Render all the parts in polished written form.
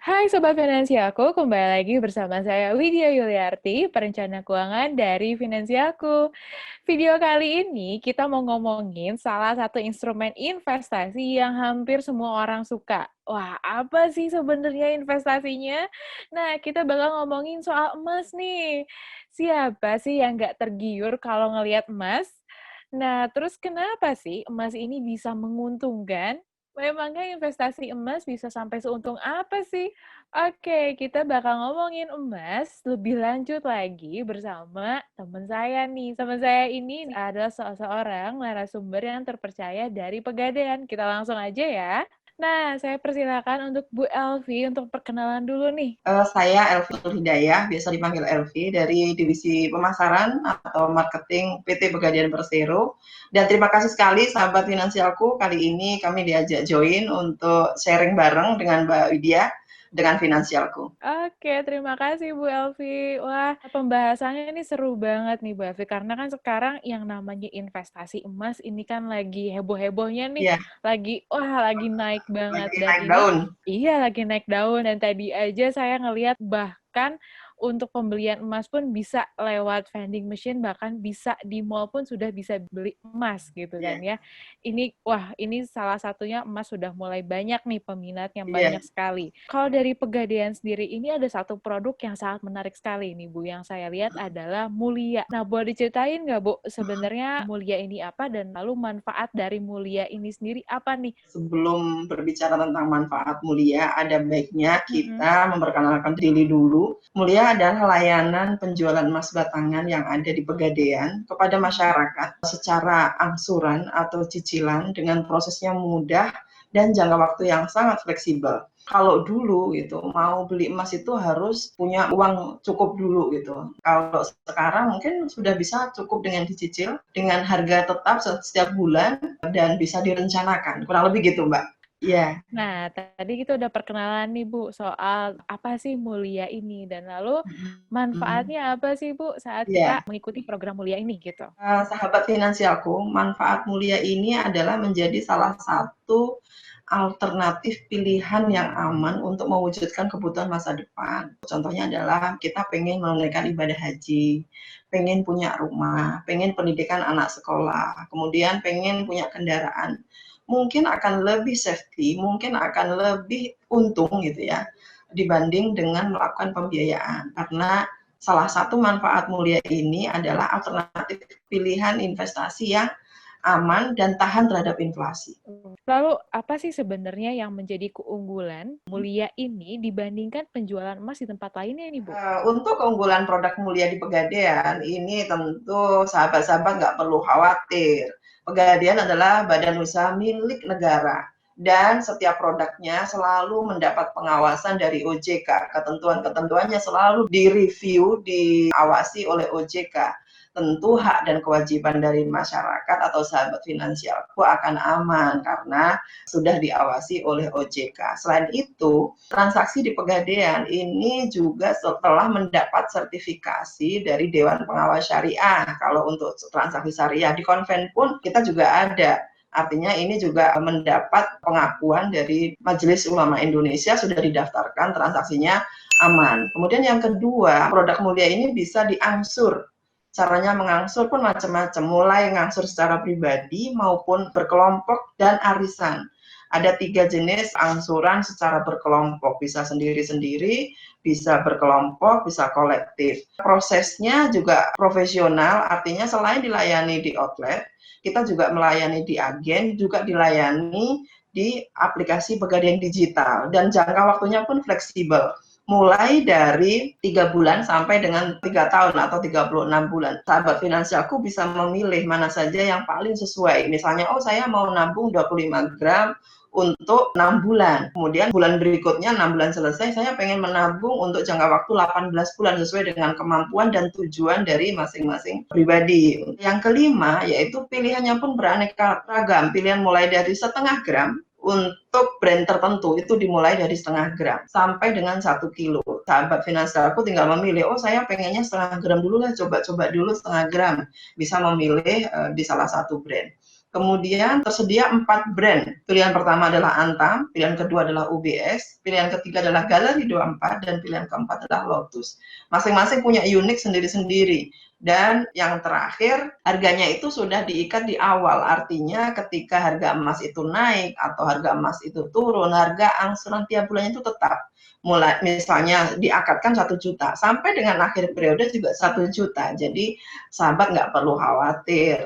Hai Sobat Finansialku, kembali lagi bersama saya Widya Yuliarti, perencana keuangan dari Finansialku. Video kali ini kita mau ngomongin salah satu instrumen investasi yang hampir semua orang suka. Wah, apa sih sebenarnya investasinya? Nah, kita bakal ngomongin soal emas nih. Siapa sih yang nggak tergiur kalau ngelihat emas? Nah, terus kenapa sih emas ini bisa menguntungkan? Memangnya investasi emas bisa sampai seuntung apa sih? Oke, kita bakal ngomongin emas lebih lanjut lagi bersama teman saya nih. Teman saya ini adalah seorang narasumber yang terpercaya dari Pegadaian. Kita langsung aja ya. Nah, saya persilakan untuk Bu Elvi untuk perkenalan dulu nih. Saya Elvi Hidayah, biasa dipanggil Elvi, dari Divisi Pemasaran atau Marketing PT Pegadaian Persero. Dan terima kasih sekali sahabat finansialku, kali ini kami diajak join untuk sharing bareng dengan Mbak Widya dengan finansialku. Oke, terima kasih Bu Elvi. Wah, pembahasannya ini seru banget nih Bu Elvi, karena kan sekarang yang namanya investasi emas ini kan lagi heboh-hebohnya nih, Iya, lagi naik banget lagi dan naik ini daun. iya lagi naik daun dan tadi aja saya ngelihat bahkan untuk pembelian emas pun bisa lewat vending machine, bahkan bisa di mall pun sudah bisa beli emas gitu kan Iya, ya. Ini salah satunya emas sudah mulai banyak nih peminatnya, iya. banyak sekali. Kalau dari Pegadaian sendiri, ini ada satu produk yang sangat menarik sekali nih Bu, yang saya lihat adalah Mulia. Nah, boleh diceritain nggak Bu, sebenarnya Mulia ini apa dan lalu manfaat dari Mulia ini sendiri apa nih? Sebelum berbicara tentang manfaat Mulia, ada baiknya Mm-mm. kita memperkenalkan diri dulu. Mulia adalah layanan penjualan emas batangan yang ada di Pegadaian kepada masyarakat secara angsuran atau cicilan dengan prosesnya mudah dan jangka waktu yang sangat fleksibel. Kalau dulu gitu mau beli emas itu harus punya uang cukup dulu gitu. Kalau sekarang mungkin sudah bisa cukup dengan dicicil dengan harga tetap setiap bulan dan bisa direncanakan. Kurang lebih gitu, Mbak. Iya. Nah, tadi kita udah perkenalan nih Bu, soal apa sih Mulia ini, dan lalu Mhm. manfaatnya apa sih Bu saat Iya. kita mengikuti program Mulia ini gitu? Sahabat finansialku, manfaat Mulia ini adalah menjadi salah satu alternatif pilihan yang aman untuk mewujudkan kebutuhan masa depan. Contohnya adalah kita pengen menunaikan ibadah haji, pengen punya rumah, pengen pendidikan anak sekolah, kemudian pengen punya kendaraan. Mungkin akan lebih safety, mungkin akan lebih untung gitu ya, dibanding dengan melakukan pembiayaan. Karena salah satu manfaat Mulia ini adalah alternatif pilihan investasi yang aman dan tahan terhadap inflasi. Lalu apa sih sebenarnya yang menjadi keunggulan Mulia ini dibandingkan penjualan emas di tempat lainnya nih Bu? Untuk keunggulan produk Mulia di Pegadaian, ini tentu sahabat-sahabat nggak perlu khawatir. Pegadaian adalah badan usaha milik negara dan setiap produknya selalu mendapat pengawasan dari OJK. Ketentuan-ketentuannya selalu direview, diawasi oleh OJK. Tentu hak dan kewajiban dari masyarakat atau sahabat finansialku akan aman karena sudah diawasi oleh OJK. Selain itu, transaksi di Pegadaian ini juga setelah mendapat sertifikasi dari Dewan Pengawas Syariah. Kalau untuk transaksi syariah di konven pun kita juga ada. Artinya ini juga mendapat pengakuan dari Majelis Ulama Indonesia sudah didaftarkan transaksinya aman. Kemudian yang kedua, produk Mulia ini bisa diangsur. Caranya mengangsur pun macam-macam, mulai ngangsur secara pribadi maupun berkelompok dan arisan. Ada 3 jenis angsuran secara berkelompok, bisa sendiri-sendiri, bisa berkelompok, bisa kolektif. Prosesnya juga profesional, artinya selain dilayani di outlet, kita juga melayani di agen, juga dilayani di aplikasi Pegadaian Digital, dan jangka waktunya pun fleksibel mulai dari 3 bulan sampai dengan 3 tahun atau 36 bulan. Sahabat finansialku bisa memilih mana saja yang paling sesuai. Misalnya, oh saya mau nabung 25 gram untuk 6 bulan. Kemudian bulan berikutnya 6 bulan selesai, saya pengen menabung untuk jangka waktu 18 bulan sesuai dengan kemampuan dan tujuan dari masing-masing pribadi. Yang kelima, yaitu pilihannya pun beraneka ragam. Pilihan mulai dari setengah gram untuk brand tertentu itu dimulai dari setengah gram sampai dengan 1 kilo. Sahabat finansialku tinggal memilih, oh saya pengennya setengah gram dulu lah, coba-coba dulu setengah gram. Bisa memilih di salah satu brand. Kemudian tersedia 4 brand. Pilihan pertama adalah Antam, pilihan kedua adalah UBS, pilihan ketiga adalah Galeri 24, dan pilihan keempat adalah Lotus. Masing-masing punya unik sendiri-sendiri. Dan yang terakhir, harganya itu sudah diikat di awal. Artinya ketika harga emas itu naik atau harga emas itu turun, harga angsuran tiap bulannya itu tetap. Mulai misalnya diakatkan 1 juta, sampai dengan akhir periode juga 1 juta. Jadi sahabat nggak perlu khawatir,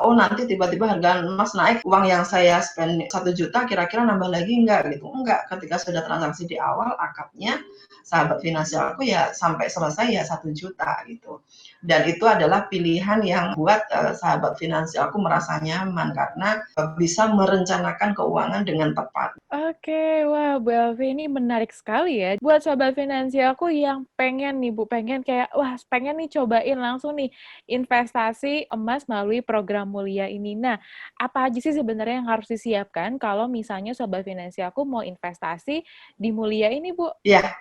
oh nanti tiba-tiba harga emas naik, uang yang saya spend 1 juta kira-kira nambah lagi nggak gitu. Enggak, ketika sudah transaksi di awal akadnya, sahabat finansialku ya sampai selesai ya 1 juta gitu. Dan itu adalah pilihan yang buat sahabat finansialku merasa nyaman karena bisa merencanakan keuangan dengan tepat. Oke, wah Bu Elvi ini menarik sekali ya. Buat sobat finansialku yang pengen nih Bu, pengen kayak, wah pengen nih cobain langsung nih investasi emas melalui program mulia ini. Nah, apa aja sih sebenarnya yang harus disiapkan kalau misalnya sobat finansialku mau investasi di mulia ini Bu? Ya,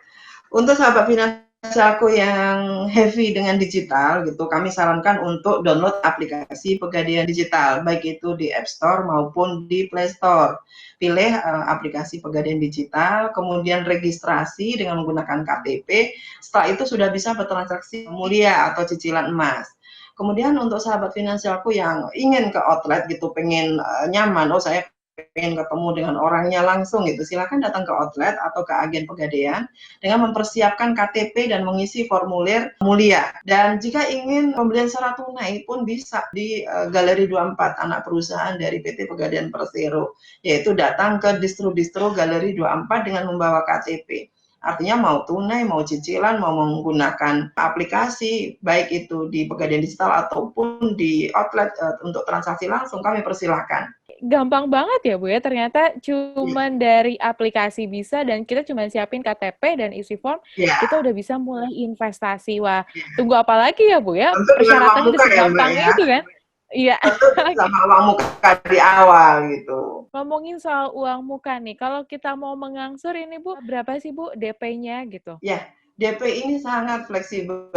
untuk sahabat finansialku yang heavy dengan digital gitu, kami sarankan untuk download aplikasi Pegadaian Digital, baik itu di App Store maupun di Play Store. Pilih aplikasi Pegadaian Digital, kemudian registrasi dengan menggunakan KTP. Setelah itu sudah bisa bertransaksi mulia atau cicilan emas. Kemudian untuk sahabat finansialku yang ingin ke outlet gitu, pengen nyaman, oh saya pengen ketemu dengan orangnya langsung gitu, silakan datang ke outlet atau ke agen Pegadaian dengan mempersiapkan KTP dan mengisi formulir mulia. Dan jika ingin pembelian secara tunai pun bisa di Galeri 24, anak perusahaan dari PT Pegadaian Persero, yaitu datang ke distro-distro Galeri 24 dengan membawa KTP. Artinya mau tunai, mau cicilan, mau menggunakan aplikasi, baik itu di Pegadaian Digital ataupun di outlet untuk transaksi langsung, kami persilahkan. Gampang banget ya Bu ya, ternyata cuman dari aplikasi bisa dan kita cuma siapin KTP dan isi form, Ya, kita udah bisa mulai investasi. Wah, tunggu apa lagi ya Bu ya? tentu dengan uang Persyaratannya udah muka ya Mbak segampang ya. itu kan? Iya. Tentu sama uang muka di awal gitu. Ngomongin soal uang muka nih, kalau kita mau mengangsur ini Bu, berapa sih Bu DP-nya gitu? Ya, DP ini sangat fleksibel.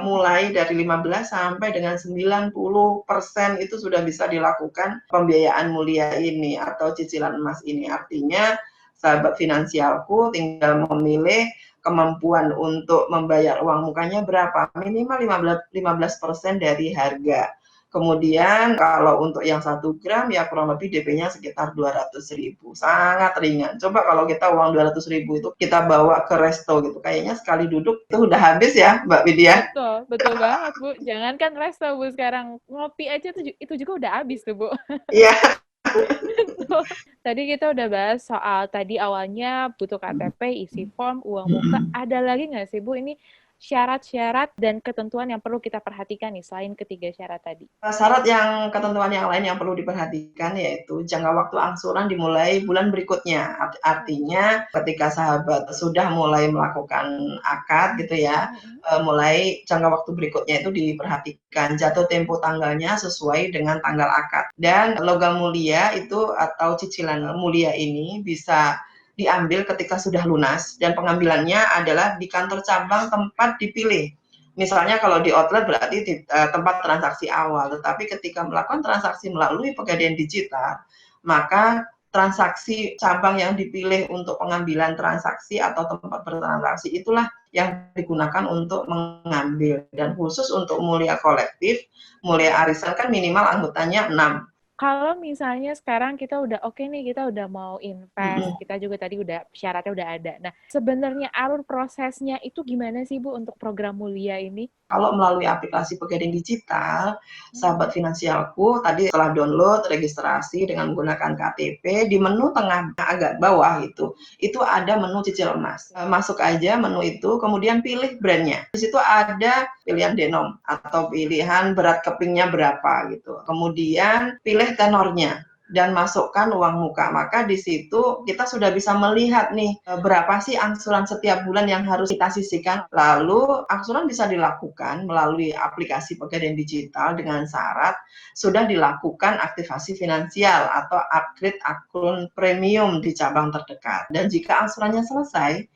Mulai dari 15 sampai dengan 90% itu sudah bisa dilakukan pembiayaan mulia ini atau cicilan emas ini. Artinya sahabat finansialku tinggal memilih kemampuan untuk membayar uang mukanya berapa, minimal 15% dari harga. Kemudian kalau untuk yang 1 gram ya kurang lebih DP-nya sekitar 200.000, sangat ringan. Coba kalau kita uang 200.000 itu kita bawa ke resto gitu, kayaknya sekali duduk itu udah habis ya Mbak Widya. Betul, betul banget Bu. Jangankan resto Bu sekarang, ngopi aja tuh itu juga udah habis tuh Bu. Iya. Betul. Tadi kita udah bahas soal tadi awalnya butuh KTP, isi form, uang muka. Ada lagi nggak sih Bu ini syarat-syarat dan ketentuan yang perlu kita perhatikan nih selain ketiga syarat tadi? Syarat yang ketentuan yang lain yang perlu diperhatikan yaitu jangka waktu angsuran dimulai bulan berikutnya. Artinya ketika sahabat sudah mulai melakukan akad gitu ya, mulai jangka waktu berikutnya itu diperhatikan jatuh tempo tanggalnya sesuai dengan tanggal akad. Dan logam mulia itu atau cicilan mulia ini bisa diambil ketika sudah lunas dan pengambilannya adalah di kantor cabang tempat dipilih. Misalnya kalau di outlet berarti di tempat transaksi awal, tetapi ketika melakukan transaksi melalui Pegadaian Digital, maka transaksi cabang yang dipilih untuk pengambilan transaksi atau tempat bertransaksi itulah yang digunakan untuk mengambil. Dan khusus untuk mulia kolektif, mulia arisan kan minimal anggotanya 6. Kalau misalnya sekarang kita udah oke nih, kita udah mau invest, kita juga tadi udah syaratnya udah ada. Nah, sebenarnya alur prosesnya itu gimana sih Bu untuk program mulia ini? Kalau melalui aplikasi Pegadaian Digital, sahabat finansialku tadi setelah download, registrasi dengan menggunakan KTP, di menu tengah agak bawah itu ada menu cicil emas. Masuk aja menu itu, kemudian pilih brandnya. Di situ ada pilihan denom atau pilihan berat kepingnya berapa gitu. Kemudian pilih tenornya dan masukkan uang muka. Maka di situ kita sudah bisa melihat nih berapa sih angsuran setiap bulan yang harus kita sisihkan. Lalu angsuran bisa dilakukan melalui aplikasi Pegadaian Digital dengan syarat sudah dilakukan aktivasi finansial atau upgrade akun premium di cabang terdekat. Dan jika angsurannya selesai,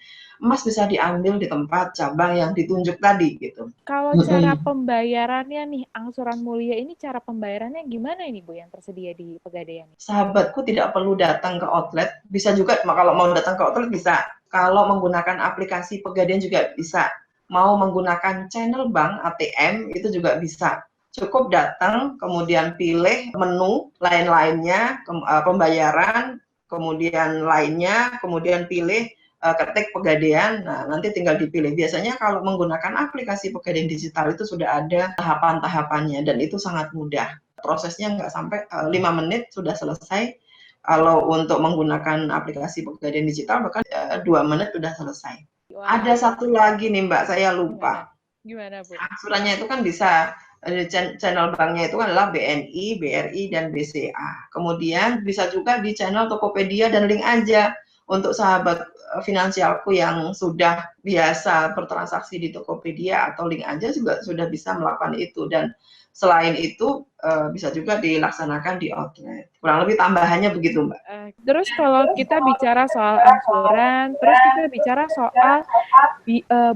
emas bisa diambil di tempat cabang yang ditunjuk tadi gitu. Kalau cara pembayarannya nih, angsuran mulia ini cara pembayarannya gimana ini Bu yang tersedia di Pegadaian? Sahabatku tidak perlu datang ke outlet, bisa juga kalau mau datang ke outlet bisa. Kalau menggunakan aplikasi Pegadaian juga bisa. Mau menggunakan channel bank ATM itu juga bisa. Cukup datang, kemudian pilih menu lain-lainnya, pembayaran, kemudian lainnya, kemudian pilih ketik Pegadaian, nah nanti tinggal dipilih. Biasanya kalau menggunakan aplikasi Pegadaian digital itu sudah ada tahapan-tahapannya dan itu sangat mudah. Prosesnya nggak sampai 5 menit sudah selesai. Kalau untuk menggunakan aplikasi Pegadaian digital bahkan 2 menit sudah selesai. Wah, Ada satu lagi nih Mbak, saya lupa. Gimana Bu? Angsurannya itu kan bisa channel banknya itu adalah BNI, BRI, dan BCA. Kemudian bisa juga di channel Tokopedia dan Link Aja. Untuk sahabat finansialku yang sudah biasa bertransaksi di Tokopedia atau Link Aja juga sudah bisa melakukan itu. Dan selain itu bisa juga dilaksanakan di outlet. Kurang lebih tambahannya begitu, Mbak. Terus kalau kita bicara soal angsuran, terus kita bicara soal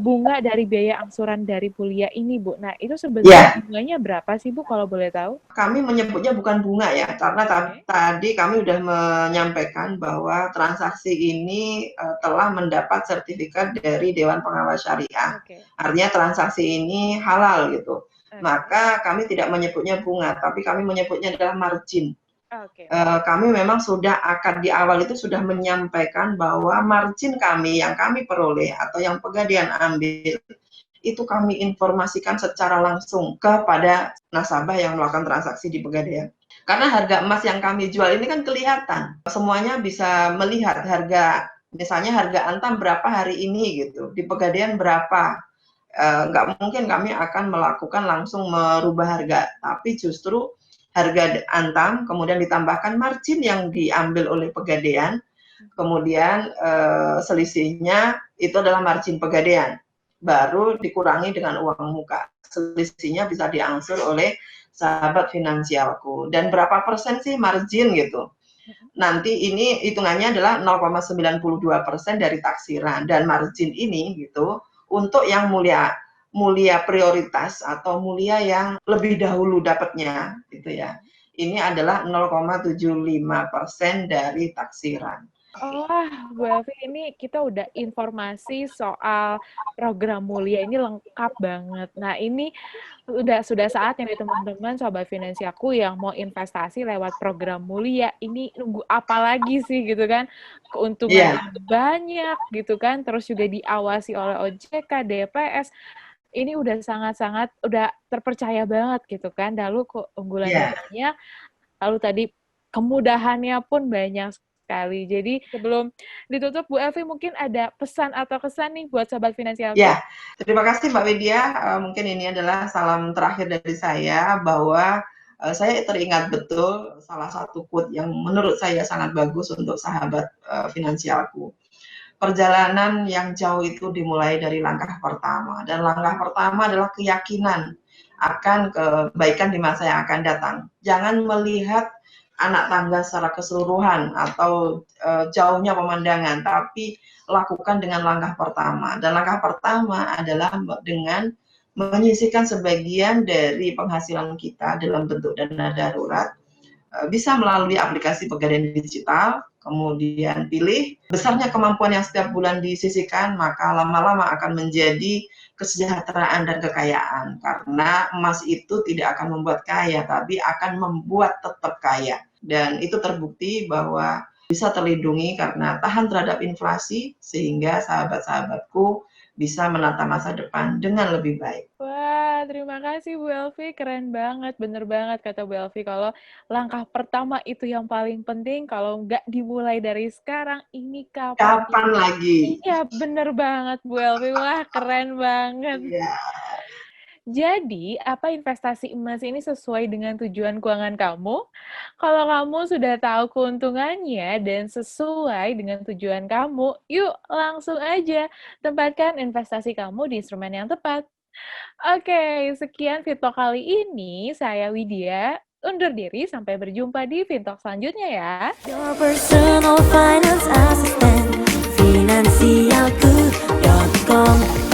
bunga dari biaya angsuran dari kuliah ini, Bu. Nah, itu sebenarnya bunganya berapa sih, Bu, kalau boleh tahu? Kami menyebutnya bukan bunga ya, karena tadi kami sudah menyampaikan bahwa transaksi ini telah mendapat sertifikat dari Dewan Pengawas Syariah. Artinya transaksi ini halal gitu. Maka kami tidak menyebutnya bunga, tapi kami menyebutnya adalah margin. Kami memang sudah akad di awal itu sudah menyampaikan bahwa margin kami yang kami peroleh atau yang Pegadaian ambil itu kami informasikan secara langsung kepada nasabah yang melakukan transaksi di Pegadaian. Karena harga emas yang kami jual ini kan kelihatan, semuanya bisa melihat harga, misalnya harga Antam berapa hari ini gitu, di Pegadaian berapa. Nggak mungkin kami akan melakukan langsung merubah harga, tapi justru harga Antam, kemudian ditambahkan margin yang diambil oleh Pegadaian, kemudian selisihnya itu adalah margin Pegadaian, baru dikurangi dengan uang muka. Selisihnya bisa diangsur oleh sahabat finansialku. Dan berapa persen sih margin gitu? Nanti ini hitungannya adalah 0,92% dari taksiran, dan margin ini gitu untuk yang mulia prioritas atau mulia yang lebih dahulu dapatnya gitu ya. Ini adalah 0,75% dari taksiran. Wah, Bu Elvi, ini kita udah informasi soal program mulia ini lengkap banget. Nah, ini sudah saatnya nih teman-teman sobat finansialku yang mau investasi lewat program mulia. Ini nunggu apa lagi sih gitu kan? Keuntungannya banyak gitu kan, terus juga diawasi oleh OJK, DPS. Ini udah sangat-sangat udah terpercaya banget gitu kan. Lalu keunggulannya banyak, lalu tadi kemudahannya pun banyak sekali. Jadi sebelum ditutup, Bu Elvi mungkin ada pesan atau kesan nih buat sobat finansialku? Ya, terima kasih Mbak Widya. Mungkin ini adalah salam terakhir dari saya bahwa saya teringat betul salah satu quote yang menurut saya sangat bagus untuk sahabat finansialku. Perjalanan yang jauh itu dimulai dari langkah pertama, dan langkah pertama adalah keyakinan akan kebaikan di masa yang akan datang. Jangan melihat anak tangga secara keseluruhan atau jauhnya pemandangan, tapi lakukan dengan langkah pertama. Dan langkah pertama adalah dengan menyisihkan sebagian dari penghasilan kita dalam bentuk dana darurat, bisa melalui aplikasi Pegadaian digital, kemudian pilih besarnya kemampuan yang setiap bulan disisihkan, maka lama-lama akan menjadi kesejahteraan dan kekayaan. Karena emas itu tidak akan membuat kaya, tapi akan membuat tetap kaya. Dan itu terbukti bahwa bisa terlindungi karena tahan terhadap inflasi, sehingga sahabat-sahabatku bisa menata masa depan dengan lebih baik. Wah, terima kasih Bu Elvi, keren banget, bener banget kata Bu Elvi, kalau langkah pertama itu yang paling penting, kalau nggak dimulai dari sekarang, ini kapan lagi? Iya, bener banget Bu Elvi, wah keren banget. Iya. Jadi, apa investasi emas ini sesuai dengan tujuan keuangan kamu? Kalau kamu sudah tahu keuntungannya dan sesuai dengan tujuan kamu, yuk langsung aja tempatkan investasi kamu di instrumen yang tepat. Oke, sekian Fintalk kali ini. Saya Widya, undur diri. Sampai berjumpa di Fintalk selanjutnya ya. Your personal finance assistant. finansialku.com